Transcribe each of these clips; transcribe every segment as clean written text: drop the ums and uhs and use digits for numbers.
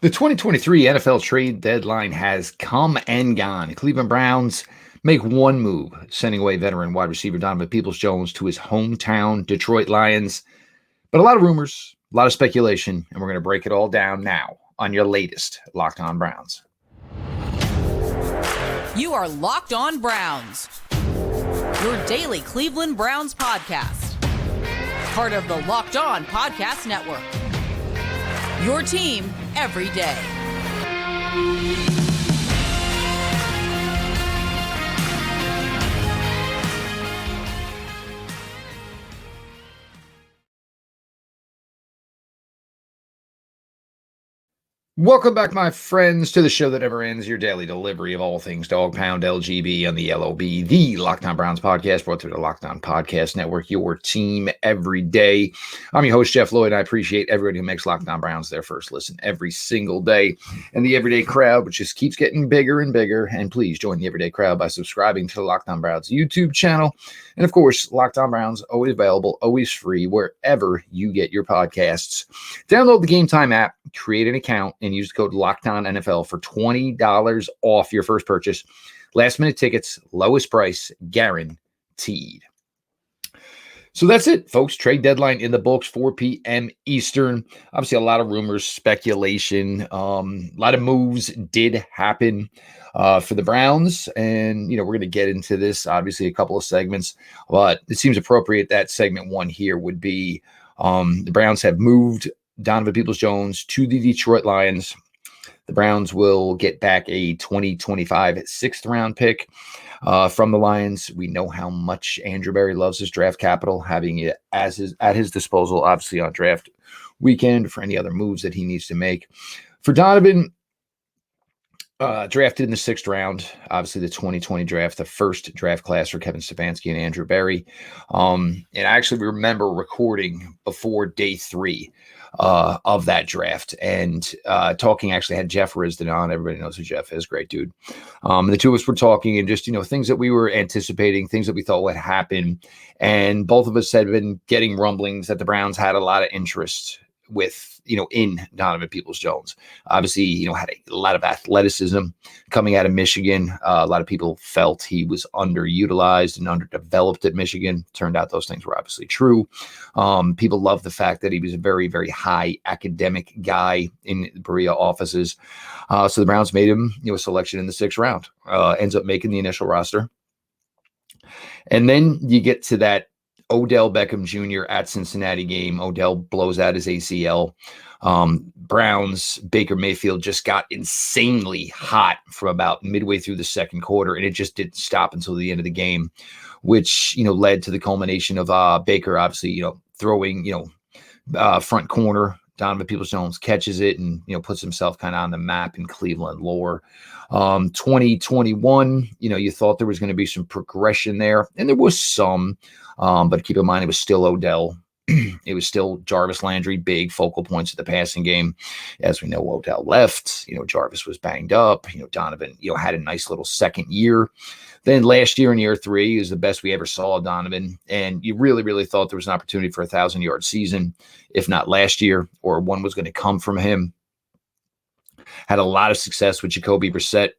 The 2023 NFL trade deadline has come and gone. Cleveland Browns make one move, sending away veteran wide receiver Donovan Peoples-Jones to his hometown Detroit Lions. But a lot of rumors, a lot of speculation, and we're going to break it all down now on your latest Locked On Browns. You are Locked On Browns, your daily Cleveland Browns podcast. Part of the Locked On Podcast Network. Your team every day. Welcome back, my friends, to the show that never ends, your daily delivery of all things Dog Pound LGB on the LOB, the Locked On Browns podcast, brought through the Locked On Podcast Network, your team every day. I'm your host, Jeff Lloyd, and I appreciate everybody who makes Locked On Browns their first listen every single day. And the everyday crowd, which just keeps getting bigger and bigger. And please join the everyday crowd by subscribing to the Locked On Browns YouTube channel. And of course, Locked On Browns, always available, always free, wherever you get your podcasts. Download the Gametime app, create an account, and use the code LOCKEDONNFL for $20 off your first purchase. Last minute tickets, lowest price, guaranteed. So that's it, folks. Trade deadline in the books, 4 p.m. Eastern. Obviously, a lot of rumors, speculation, a lot of moves did happen for the Browns. And, we're going to get into this, obviously, a couple of segments. But it seems appropriate that segment one here would be the Browns have moved Donovan Peoples-Jones to the Detroit Lions. The Browns will get back a 2025 sixth-round pick from the Lions. We know how much Andrew Berry loves his draft capital, having it at his disposal, obviously, on draft weekend for any other moves that he needs to make. For Donovan, drafted in the sixth round, obviously the 2020 draft, the first draft class for Kevin Stefanski and Andrew Berry. And I actually remember recording before day 3 of that draft and talking. Actually had Jeff Risden on. Everybody knows who Jeff is. Great dude. The two of us were talking and just, things that we were anticipating, things that we thought would happen. And both of us had been getting rumblings that the Browns had a lot of interest with, in Donovan Peoples-Jones. Obviously, had a lot of athleticism coming out of Michigan. A lot of people felt he was underutilized and underdeveloped at Michigan. Turned out those things were obviously true. People love the fact that he was a very, very high academic guy in Berea offices. So the Browns made him, a selection in the sixth round. Ends up making the initial roster. And then you get to that Odell Beckham Jr. at Cincinnati game. Odell blows out his ACL. Browns, Baker Mayfield just got insanely hot from about midway through the second quarter, and it just didn't stop until the end of the game, which, led to the culmination of Baker, obviously, throwing, front corner. Donovan Peoples-Jones catches it and, puts himself kind of on the map in Cleveland lore. 2021, you thought there was going to be some progression there, and there was some. But keep in mind, it was still Odell. It was still Jarvis Landry, big focal points of the passing game. As we know, Odell left. Jarvis was banged up. Donovan, had a nice little second year. Then last year in year 3 is the best we ever saw Donovan. And you really, really thought there was an opportunity for a 1,000-yard season, if not last year, or one was going to come from him. Had a lot of success with Jacoby Brissett.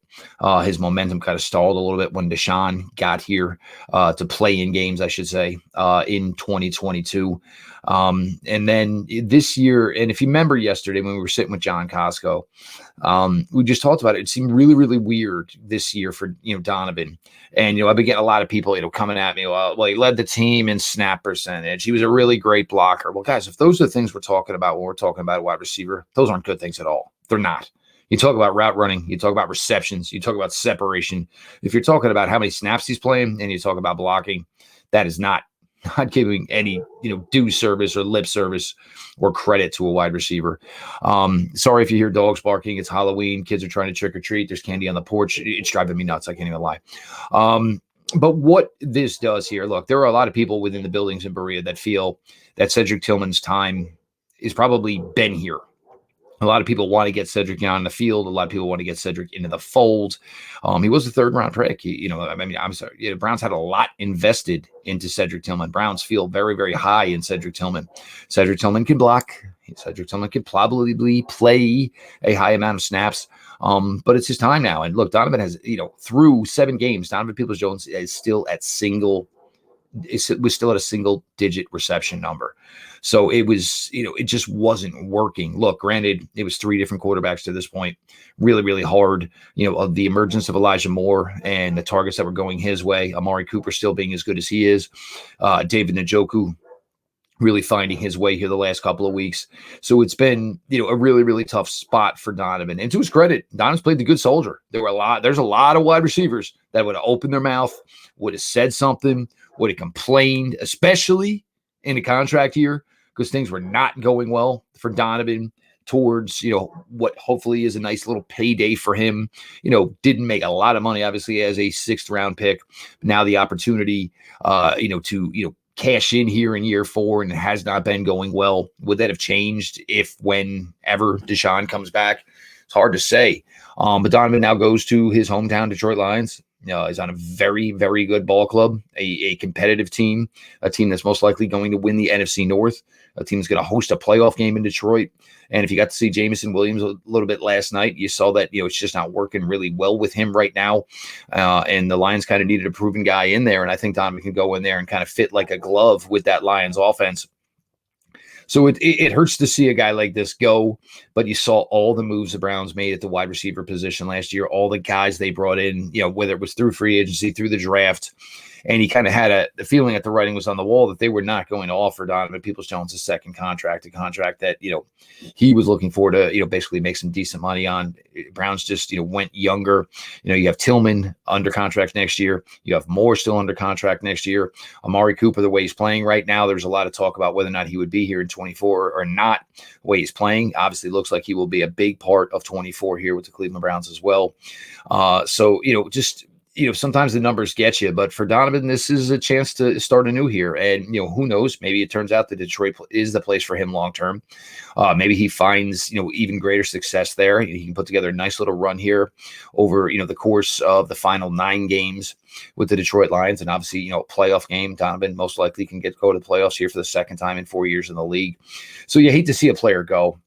His momentum kind of stalled a little bit when Deshaun got here to play in games, I should say, in 2022. And then this year, and if you remember yesterday when we were sitting with John Costco, we just talked about it. It seemed really, really weird this year for, Donovan. And, I've been getting a lot of people, coming at me. Well, he led the team in snap percentage. He was a really great blocker. Well, guys, if those are the things we're talking about when we're talking about a wide receiver, those aren't good things at all. They're not. You talk about route running, you talk about receptions, you talk about separation. If you're talking about how many snaps he's playing and you talk about blocking, that is not giving any, due service or lip service or credit to a wide receiver. Sorry if you hear dogs barking. It's Halloween. Kids are trying to trick or treat. There's candy on the porch. It's driving me nuts. I can't even lie. But what this does here, look, there are a lot of people within the buildings in Berea that feel that Cedric Tillman's time is probably been here. A lot of people want to get Cedric on the field. A lot of people want to get Cedric into the fold. He was a third-round pick. I'm sorry. Browns had a lot invested into Cedric Tillman. Browns feel very, very high in Cedric Tillman. Cedric Tillman can block. Cedric Tillman could probably play a high amount of snaps. But it's his time now. And look, Donovan has, through 7 games, Donovan Peoples-Jones is still at a single-digit reception number. So it was, it just wasn't working. Look, granted, it was 3 different quarterbacks to this point. Really, really hard. Of the emergence of Elijah Moore and the targets that were going his way, Amari Cooper still being as good as he is, David Njoku really finding his way here the last couple of weeks. So it's been, a really, really tough spot for Donovan. And to his credit, Donovan's played the good soldier. There's a lot of wide receivers that would have opened their mouth, would have said something, would have complained, especially in the contract year, because things were not going well for Donovan towards, what hopefully is a nice little payday for him. Didn't make a lot of money, obviously, as a 6th-round pick. Now the opportunity, to cash in here in year 4, and it has not been going well. Would that have changed whenever Deshaun comes back? It's hard to say. But Donovan now goes to his hometown Detroit Lions. He's on a very, very good ball club, a competitive team, a team that's most likely going to win the NFC North, a team that's going to host a playoff game in Detroit. And if you got to see Jameson Williams a little bit last night, you saw that, it's just not working really well with him right now. And the Lions kind of needed a proven guy in there. And I think Donovan can go in there and kind of fit like a glove with that Lions offense. So it hurts to see a guy like this go, but you saw all the moves the Browns made at the wide receiver position last year, all the guys they brought in, whether it was through free agency, through the draft. And he kind of had the feeling that the writing was on the wall that they were not going to offer Donovan Peoples-Jones a second contract, a contract that, he was looking for to, basically make some decent money on. Browns just, went younger. You have Tillman under contract next year. You have Moore still under contract next year. Amari Cooper, the way he's playing right now, there's a lot of talk about whether or not he would be here in 24 or not. The way he's playing, obviously looks like he will be a big part of 24 here with the Cleveland Browns as well. Sometimes the numbers get you, but for Donovan, this is a chance to start anew here. And, who knows, maybe it turns out that Detroit is the place for him long-term. Maybe he finds, even greater success there. He can put together a nice little run here over, the course of the final 9 games with the Detroit Lions. And obviously, playoff game, Donovan most likely can go to the playoffs here for the second time in 4 years in the league. So you hate to see a player go.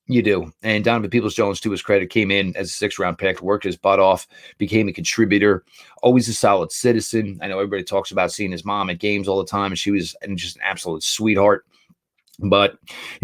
You do. And Donovan Peoples-Jones, to his credit, came in as a 6th-round pick, worked his butt off, became a contributor, always a solid citizen. I know everybody talks about seeing his mom at games all the time, and she was just an absolute sweetheart. But,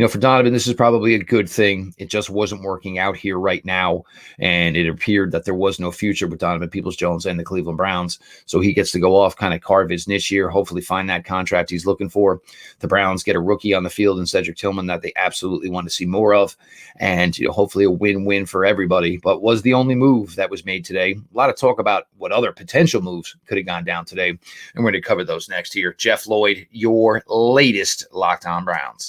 for Donovan, this is probably a good thing. It just wasn't working out here right now. And it appeared that there was no future with Donovan Peoples-Jones and the Cleveland Browns. So he gets to go off, kind of carve his niche here, hopefully find that contract he's looking for. The Browns get a rookie on the field in Cedric Tillman that they absolutely want to see more of. And, hopefully a win-win for everybody. But was the only move that was made today. A lot of talk about what other potential moves could have gone down today. And we're going to cover those next here. Jeff Lloyd, your latest Locked On Browns.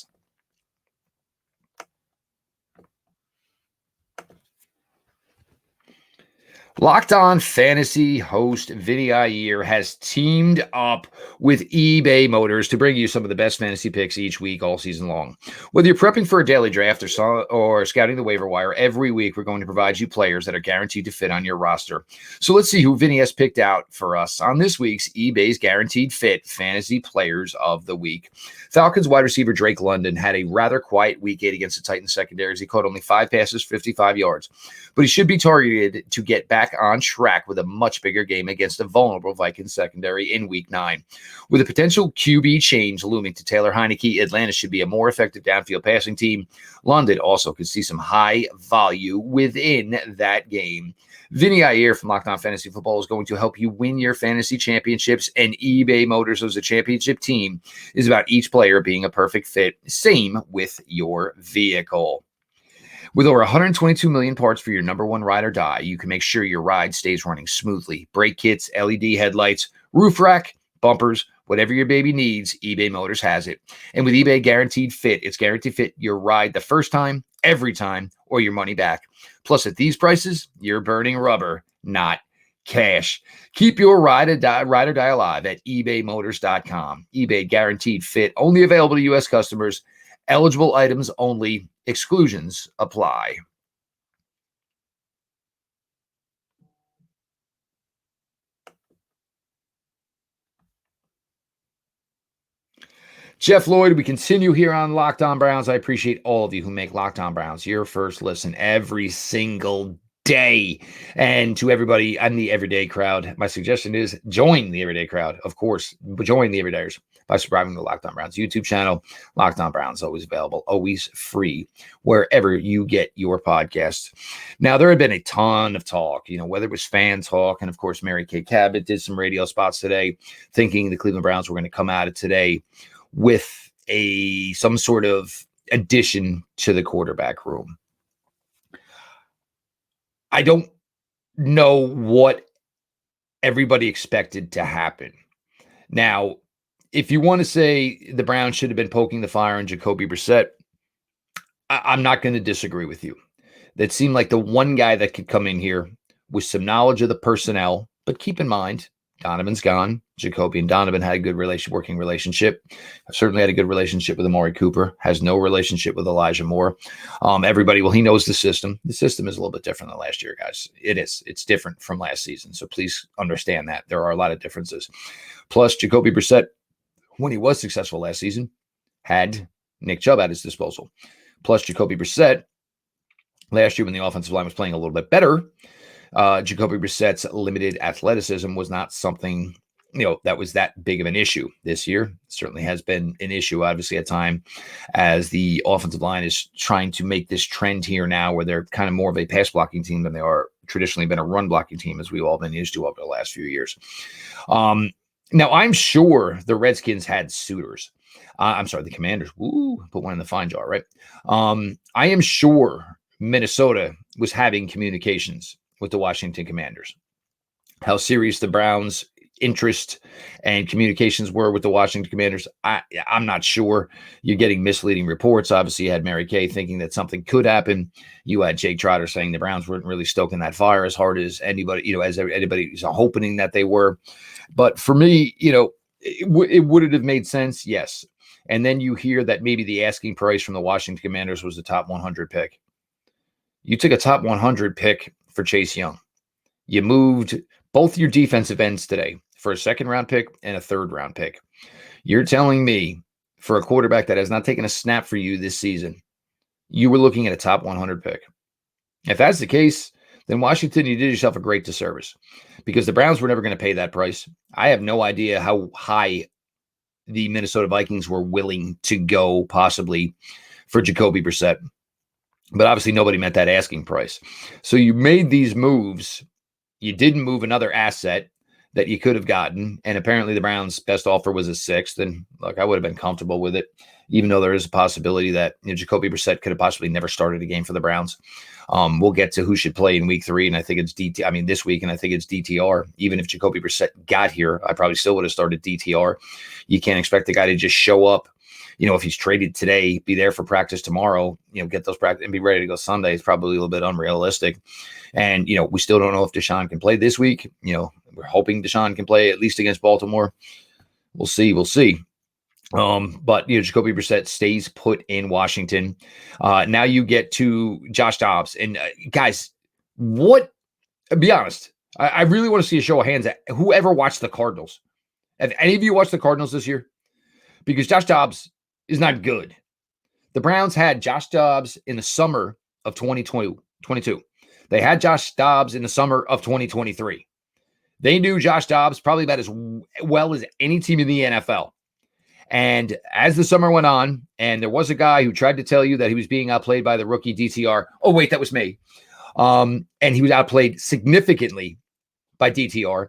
Locked On Fantasy host Vinny Iyer has teamed up with eBay Motors to bring you some of the best fantasy picks each week all season long. Whether you're prepping for a daily draft or scouting the waiver wire, every week we're going to provide you players that are guaranteed to fit on your roster. So let's see who Vinny has picked out for us on this week's eBay's Guaranteed Fit Fantasy Players of the Week. Falcons wide receiver Drake London had a rather quiet week 8 against the Titans secondary as he caught only 5 passes, 55 yards. But he should be targeted to get back on track with a much bigger game against a vulnerable Vikings secondary in Week 9. With a potential QB change looming to Taylor Heineke, Atlanta should be a more effective downfield passing team. London also could see some high value within that game. Vinny Iyer from Locked On Fantasy Football is going to help you win your fantasy championships, and eBay Motors as a championship team is about each player being a perfect fit. Same with your vehicle. With over 122 million parts for your number one ride or die, you can make sure your ride stays running smoothly. Brake kits, LED headlights, roof rack, bumpers, whatever your baby needs, eBay Motors has it. And with eBay Guaranteed Fit, it's guaranteed to fit your ride the first time, every time, or your money back. Plus, at these prices, you're burning rubber, not cash. Keep your ride or die alive at ebaymotors.com. eBay Guaranteed Fit, only available to U.S. customers. Eligible items only. Exclusions apply. Jeff Lloyd, we continue here on Locked On Browns. I appreciate all of you who make Locked On Browns your first listen every single day. And to everybody in the everyday crowd, my suggestion is join the everyday crowd. Of course, join the everydayers by subscribing to the Locked On Browns YouTube channel. Locked On Browns, always available, always free, wherever you get your podcasts. Now, there had been a ton of talk, whether it was fan talk, and of course, Mary Kay Cabot did some radio spots today, thinking the Cleveland Browns were going to come out of today with some sort of addition to the quarterback room. I don't know what everybody expected to happen. Now, if you want to say the Browns should have been poking the fire on Jacoby Brissett, I'm not going to disagree with you. That seemed like the one guy that could come in here with some knowledge of the personnel, but keep in mind, Donovan's gone. Jacoby and Donovan had a good working relationship. I've certainly had a good relationship with Amari Cooper. Has no relationship with Elijah Moore. He knows the system. The system is a little bit different than last year, guys. It is. It's different from last season. So please understand that. There are a lot of differences. Plus, Jacoby Brissett, when he was successful last season, had Nick Chubb at his disposal. Plus, Jacoby Brissett, last year when the offensive line was playing a little bit better, Jacoby Brissett's limited athleticism was not something, that was that big of an issue. This year certainly has been an issue, obviously, at time as the offensive line is trying to make this trend here now where they're kind of more of a pass blocking team than they are traditionally been a run blocking team, as we've all been used to over the last few years. Now, I'm sure the Redskins had suitors. The Commanders. Woo, put one in the fine jar, right? I am sure Minnesota was having communications with the Washington Commanders. How serious the Browns' interest and communications were with the Washington Commanders, I'm not sure. You're getting misleading reports. Obviously, you had Mary Kay thinking that something could happen. You had Jake Trotter saying the Browns weren't really stoking that fire as hard as anybody, as anybody was hoping that they were. But for me, would it have made sense? Yes. And then you hear that maybe the asking price from the Washington Commanders was the top 100 pick. You took a top 100 pick for Chase Young. You moved both your defensive ends today for a second-round pick and a third-round pick. You're telling me for a quarterback that has not taken a snap for you this season, you were looking at a top 100 pick. If that's the case, then Washington, you did yourself a great disservice because the Browns were never going to pay that price. I have no idea how high the Minnesota Vikings were willing to go possibly for Jacoby Brissett. But obviously nobody met that asking price. So you made these moves. You didn't move another asset that you could have gotten. And apparently the Browns' best offer was a sixth. And look, I would have been comfortable with it, even though there is a possibility that Jacoby Brissett could have possibly never started a game for the Browns. We'll get to who should play in week 3. And I think it's this week, and I think it's DTR. Even if Jacoby Brissett got here, I probably still would have started DTR. You can't expect the guy to just show up. If he's traded today, be there for practice tomorrow, get those practice and be ready to go Sunday. It's probably a little bit unrealistic. And, we still don't know if Deshaun can play this week. We're hoping Deshaun can play at least against Baltimore. We'll see. But Jacoby Brissett stays put in Washington. Now you get to Josh Dobbs. And guys, be honest, I really want to see a show of hands at whoever watched the Cardinals. Have any of you watched the Cardinals this year? Because Josh Dobbs is not good. The Browns had Josh Dobbs in the summer of 2022. They had Josh Dobbs in the summer of 2023. They knew Josh Dobbs probably about as well as any team in the NFL. And as the summer went on, and there was a guy who tried to tell you that he was being outplayed by the rookie DTR. Oh, wait, that was me. And he was outplayed significantly by DTR.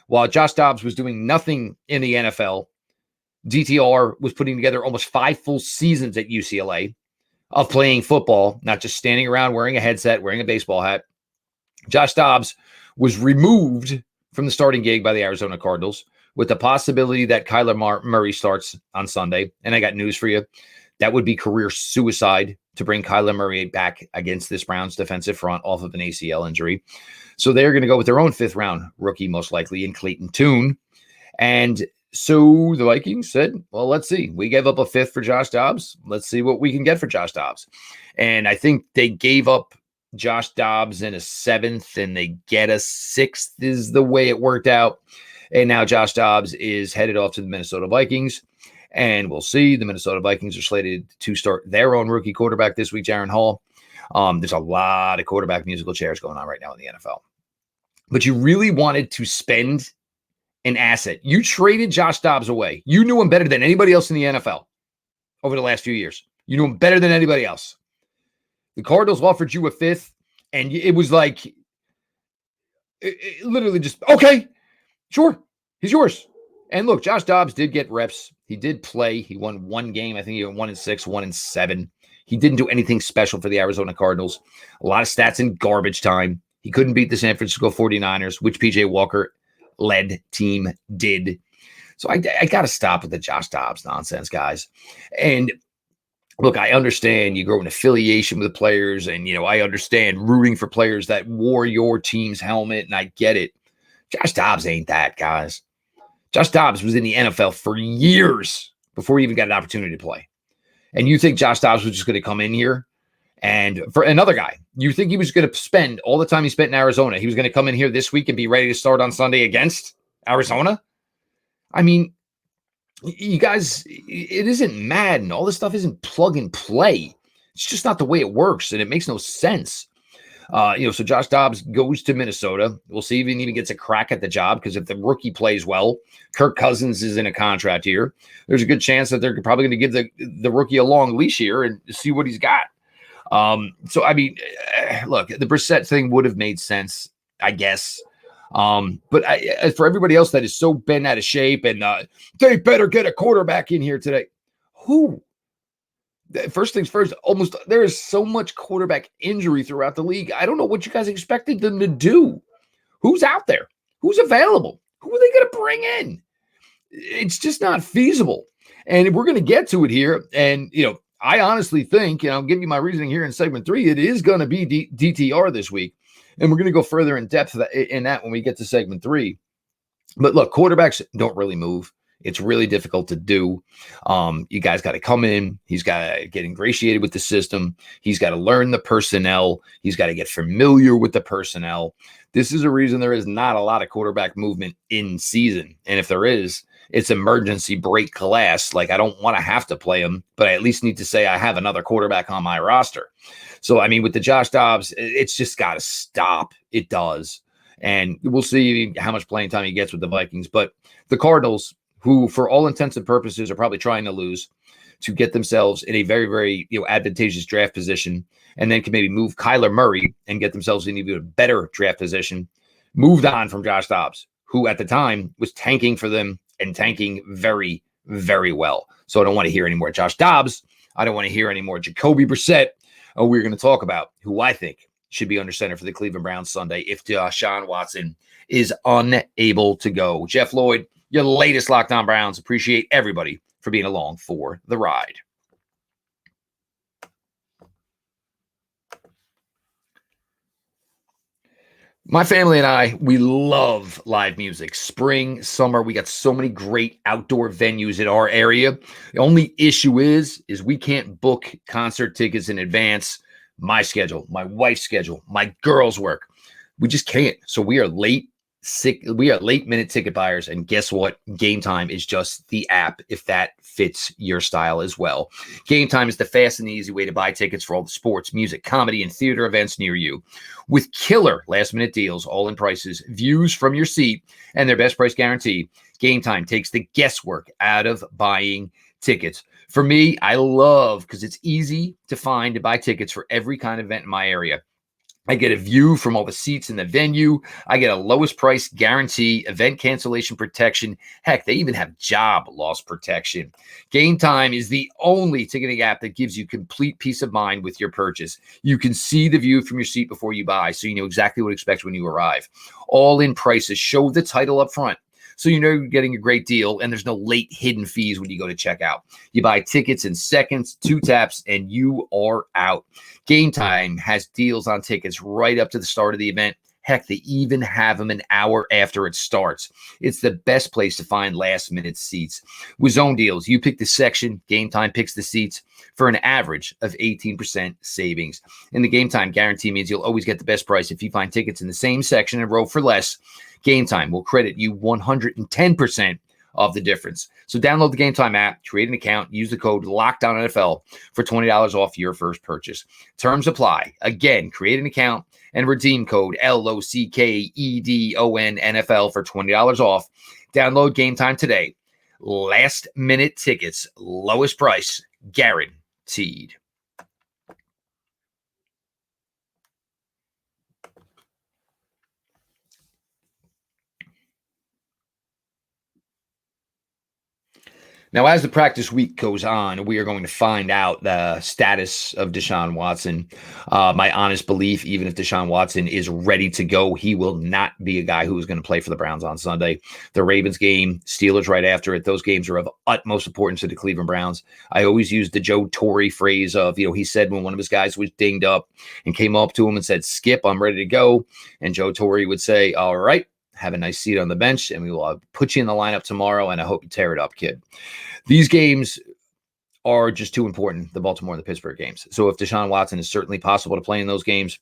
While Josh Dobbs was doing nothing in the NFL, DTR was putting together almost 5 full seasons at UCLA of playing football, not just standing around wearing a headset, wearing a baseball hat. Josh Dobbs was removed from the starting gig by the Arizona Cardinals with the possibility that Kyler Murray starts on Sunday. And I got news for you. That would be career suicide to bring Kyler Murray back against this Browns defensive front off of an ACL injury. So they're going to go with their own 5th round rookie, most likely, in Clayton Tune. And so the Vikings said, well, let's see. We gave up a 5th for Josh Dobbs. Let's see what we can get for Josh Dobbs. And I think they gave up Josh Dobbs in a 7th, and they get a 6th is the way it worked out. And now Josh Dobbs is headed off to the Minnesota Vikings. And we'll see. The Minnesota Vikings are slated to start their own rookie quarterback this week, Jaron Hall. There's a lot of quarterback musical chairs going on right now in the NFL. But you really wanted to spend an asset. You traded Josh Dobbs away. You knew him better than anybody else in the NFL over the last few years. You knew him better than anybody else. The Cardinals offered you a 5th, and it was like, it literally just, okay, sure, he's yours. And look, Josh Dobbs did get reps. He did play. He won one game. I think he went 1-6, 1-7. He didn't do anything special for the Arizona Cardinals. A lot of stats in garbage time. He couldn't beat the San Francisco 49ers, which P.J. Walker-led team did. So I got to stop with the Josh Dobbs nonsense, guys. And look, I understand you grow an affiliation with the players, and, I understand rooting for players that wore your team's helmet, and I get it. Josh Dobbs ain't that, guys. Josh Dobbs was in the NFL for years before he even got an opportunity to play. And you think Josh Dobbs was just going to come in here? And for another guy, you think he was going to spend all the time he spent in Arizona, he was going to come in here this week and be ready to start on Sunday against Arizona? I mean, you guys, it isn't Madden. All this stuff isn't plug and play. It's just not the way it works, and it makes no sense. So Josh Dobbs goes to Minnesota. We'll see if he even gets a crack at the job, because if the rookie plays well, Kirk Cousins is in a contract here. There's a good chance that they're probably going to give the rookie a long leash here and see what he's got. Look, the Brissett thing would have made sense, I guess. But for everybody else that is so bent out of shape and they better get a quarterback in here today. Who? First things first, there is so much quarterback injury throughout the league. I don't know what you guys expected them to do. Who's out there? Who's available? Who are they going to bring in? It's just not feasible. And we're going to get to it here. And, I honestly think, I'll give you my reasoning here in segment 3, it is going to be DTR this week. And we're going to go further in depth in that when we get to segment 3. But look, quarterbacks don't really move. It's really difficult to do. You guys got to come in. He's got to get ingratiated with the system. He's got to learn the personnel. He's got to get familiar with the personnel. This is a reason there is not a lot of quarterback movement in season. And if there is, it's emergency break class. Like, I don't want to have to play him, but I at least need to say I have another quarterback on my roster. So, with the Josh Dobbs, it's just got to stop. It does. And we'll see how much playing time he gets with the Vikings. But the Cardinals, who for all intents and purposes are probably trying to lose to get themselves in a very, very advantageous draft position, and then can maybe move Kyler Murray and get themselves in even a better draft position, moved on from Josh Dobbs, who at the time was tanking for them and tanking very, very well. So I don't want to hear any more Josh Dobbs. I don't want to hear any more Jacoby Brissett. We're going to talk about who I think should be under center for the Cleveland Browns Sunday if Deshaun Watson is unable to go. Jeff Lloyd, your latest Locked On Browns. Appreciate everybody for being along for the ride. My family and I, we love live music. Spring, summer, we got so many great outdoor venues in our area. The only issue is we can't book concert tickets in advance. My schedule, my wife's schedule, my girls' work. We just can't. So we are late minute ticket buyers, and guess what? Gametime is just the app if that fits your style as well. Gametime is the fast and easy way to buy tickets for all the sports, music, comedy, and theater events near you. With killer last minute deals, all in prices, views from your seat, and their best price guarantee, Gametime takes the guesswork out of buying tickets. For me, I love because it's easy to find and buy tickets for every kind of event in my area. I get a view from all the seats in the venue. I get a lowest price guarantee, event cancellation protection. Heck, they even have job loss protection. Gametime is the only ticketing app that gives you complete peace of mind with your purchase. You can see the view from your seat before you buy, so you know exactly what to expect when you arrive. All in prices. Show the title up front, so you know you're getting a great deal, and there's no late hidden fees when you go to checkout. You buy tickets in seconds, 2 taps, and you are out. Gametime has deals on tickets right up to the start of the event. Heck, they even have them an hour after it starts. It's the best place to find last-minute seats. With zone deals, you pick the section, Gametime picks the seats for an average of 18% savings. And the Gametime guarantee means you'll always get the best price. If you find tickets in the same section and row for less, Gametime will credit you 110% of the difference. So download the Gametime app, create an account, use the code LOCKEDONNFL for $20 off your first purchase. Terms apply. Again, create an account and redeem code LOCKEDON NFL for $20 off. Download Gametime today. Last minute tickets, lowest price, guaranteed. Now, as the practice week goes on, we are going to find out the status of Deshaun Watson. My honest belief, even if Deshaun Watson is ready to go, he will not be a guy who is going to play for the Browns on Sunday. The Ravens game, Steelers right after it, those games are of utmost importance to the Cleveland Browns. I always use the Joe Torre phrase of, he said when one of his guys was dinged up and came up to him and said, "Skip, I'm ready to go." And Joe Torre would say, "All right, have a nice seat on the bench, and we will put you in the lineup tomorrow, and I hope you tear it up, kid." These games are just too important, the Baltimore and the Pittsburgh games. So if Deshaun Watson is certainly possible to play in those games,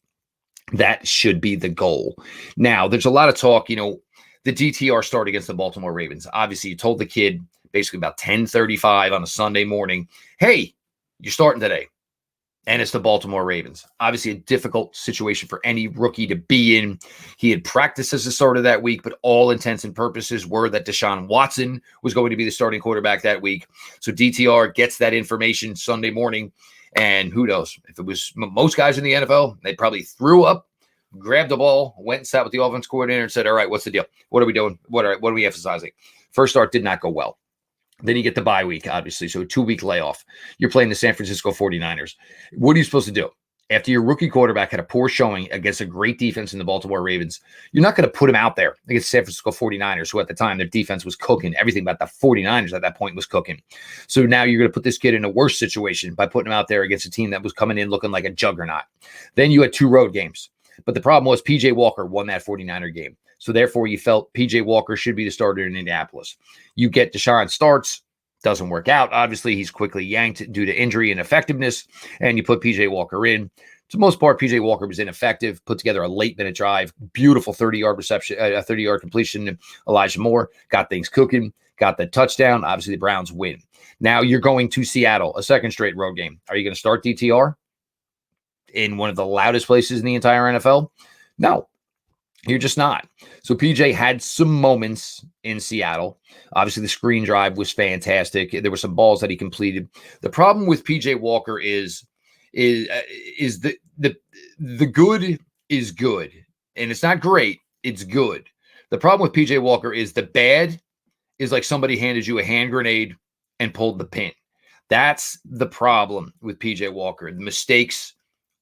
that should be the goal. Now, there's a lot of talk, the DTR start against the Baltimore Ravens. Obviously, you told the kid basically about 10:35 on a Sunday morning, "Hey, you're starting today." And it's the Baltimore Ravens. Obviously, a difficult situation for any rookie to be in. He had practiced as the starter that week, but all intents and purposes were that Deshaun Watson was going to be the starting quarterback that week. So DTR gets that information Sunday morning, and who knows? If it was most guys in the NFL, they probably threw up, grabbed the ball, went and sat with the offense coordinator and said, "All right, what's the deal? What are we doing? What are we emphasizing?" First start did not go well. Then you get the bye week, obviously. So a 2-week layoff. You're playing the San Francisco 49ers. What are you supposed to do? After your rookie quarterback had a poor showing against a great defense in the Baltimore Ravens, you're not going to put him out there against San Francisco 49ers, who at the time their defense was cooking. Everything about the 49ers at that point was cooking. So now you're going to put this kid in a worse situation by putting him out there against a team that was coming in looking like a juggernaut. Then you had 2 road games. But the problem was PJ Walker won that 49er game. So therefore, you felt PJ Walker should be the starter in Indianapolis. You get Deshaun starts, doesn't work out. Obviously, he's quickly yanked due to injury and effectiveness, and you put PJ Walker in. For the most part, PJ Walker was ineffective, put together a late-minute drive, beautiful 30-yard reception, 30-yard completion. Elijah Moore got things cooking, got the touchdown. Obviously, the Browns win. Now you're going to Seattle, a second straight road game. Are you going to start DTR in one of the loudest places in the entire NFL? No. You're just not. So PJ had some moments in Seattle. Obviously, the screen drive was fantastic. There were some balls that he completed. The problem with PJ Walker is the good is good, and it's not great. It's good. The problem with PJ Walker is the bad is like somebody handed you a hand grenade and pulled the pin. That's the problem with PJ Walker. The mistakes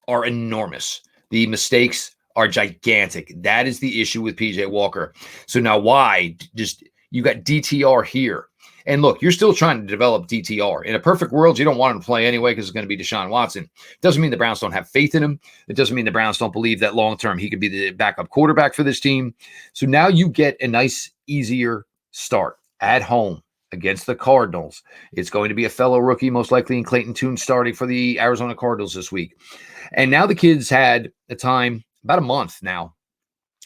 are enormous. The mistakes are gigantic. That is the issue with PJ Walker. So now why? Just you got DTR here. And look, you're still trying to develop DTR. In a perfect world, you don't want him to play anyway because it's going to be Deshaun Watson. Doesn't mean the Browns don't have faith in him. It doesn't mean the Browns don't believe that long-term he could be the backup quarterback for this team. So now you get a nice, easier start at home against the Cardinals. It's going to be a fellow rookie, most likely in Clayton Tune, starting for the Arizona Cardinals this week. And now the kids had a time, about a month now,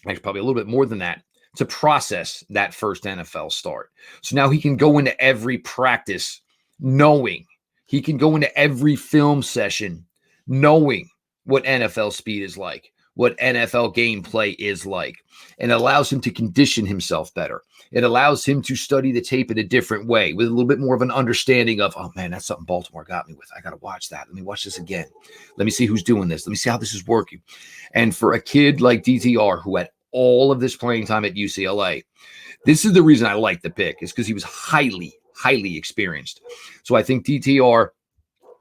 actually probably a little bit more than that, to process that first NFL start. So now he can go into every practice knowing, he can go into every film session knowing what NFL speed is like, what NFL gameplay is like, and it allows him to condition himself better. It allows him to study the tape in a different way with a little bit more of an understanding of, oh man, that's something Baltimore got me with. I got to watch that. Let me watch this again. Let me see who's doing this. Let me see how this is working. And for a kid like DTR, who had all of this playing time at UCLA, this is the reason I like the pick, is because he was highly, highly experienced. So I think DTR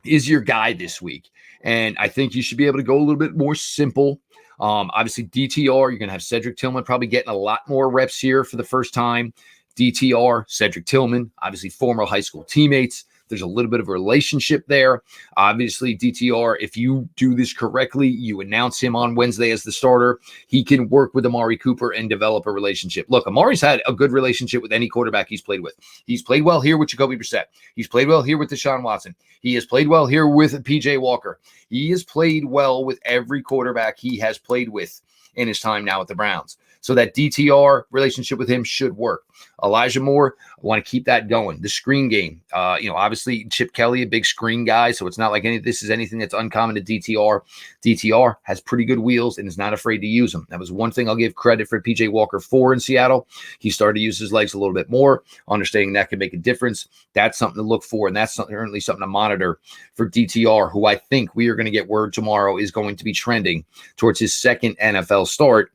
is your guy this week. And I think you should be able to go a little bit more simple. Obviously, DTR, you're going to have Cedric Tillman probably getting a lot more reps here for the first time. DTR, Cedric Tillman, obviously former high school teammates. There's a little bit of a relationship there. Obviously, DTR, if you do this correctly, you announce him on Wednesday as the starter, he can work with Amari Cooper and develop a relationship. Look, Amari's had a good relationship with any quarterback he's played with. He's played well here with Jacoby Brissett. He's played well here with Deshaun Watson. He has played well here with PJ Walker. He has played well with every quarterback he has played with in his time now with the Browns. So that DTR relationship with him should work. Elijah Moore, I want to keep that going. The screen game, obviously Chip Kelly, a big screen guy, so it's not like this is anything that's uncommon to DTR. DTR has pretty good wheels and is not afraid to use them. That was one thing I'll give credit for PJ Walker for in Seattle. He started to use his legs a little bit more, understanding that can make a difference. That's something to look for, and that's certainly something to monitor for DTR, who I think we are going to get word tomorrow is going to be trending towards his second NFL start,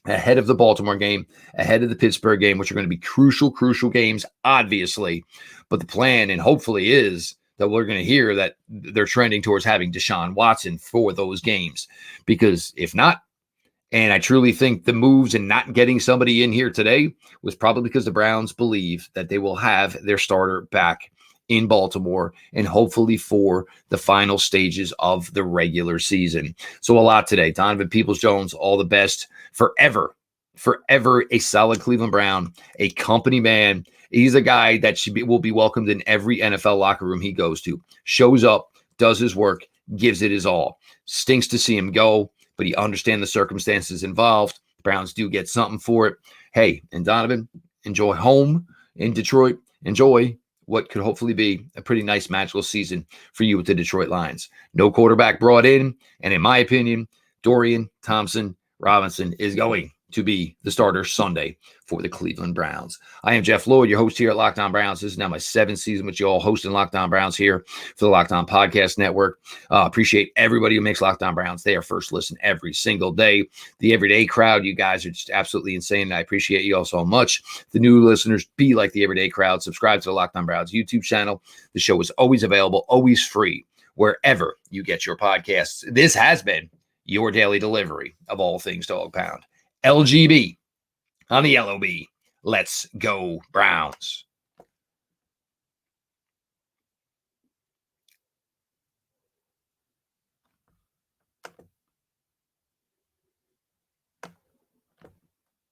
ahead of the Baltimore game, ahead of the Pittsburgh game, which are going to be crucial games, obviously. But the plan, and hopefully, is that we're going to hear that they're trending towards having Deshaun Watson for those games. Because if not, and I truly think the moves and not getting somebody in here today was probably because the Browns believe that they will have their starter back in Baltimore and hopefully for the final stages of the regular season. So a lot today. Donovan Peoples-Jones, all the best. Forever a solid Cleveland Brown, a company man. He's a guy that will be welcomed in every NFL locker room he goes to. Shows up, does his work, gives it his all. Stinks to see him go, but he understands the circumstances involved. Browns do get something for it. Hey, and Donovan, enjoy home in Detroit. Enjoy what could hopefully be a pretty nice magical season for you with the Detroit Lions. No quarterback brought in, and in my opinion, Dorian Thompson-Robinson is going to be the starter Sunday for the Cleveland Browns. I am Jeff Lloyd, your host here at Locked On Browns. This is now my 7th season with you all hosting Locked On Browns here for the Locked On Podcast Network. Appreciate everybody who makes Locked On Browns their first listen every single day. The everyday crowd, you guys are just absolutely insane. I appreciate you all so much. The new listeners, be like the everyday crowd. Subscribe to the Locked On Browns YouTube channel. The show is always available, always free, wherever you get your podcasts. This has been your daily delivery of all things Dog Pound. LGB on the LOB. Let's go Browns.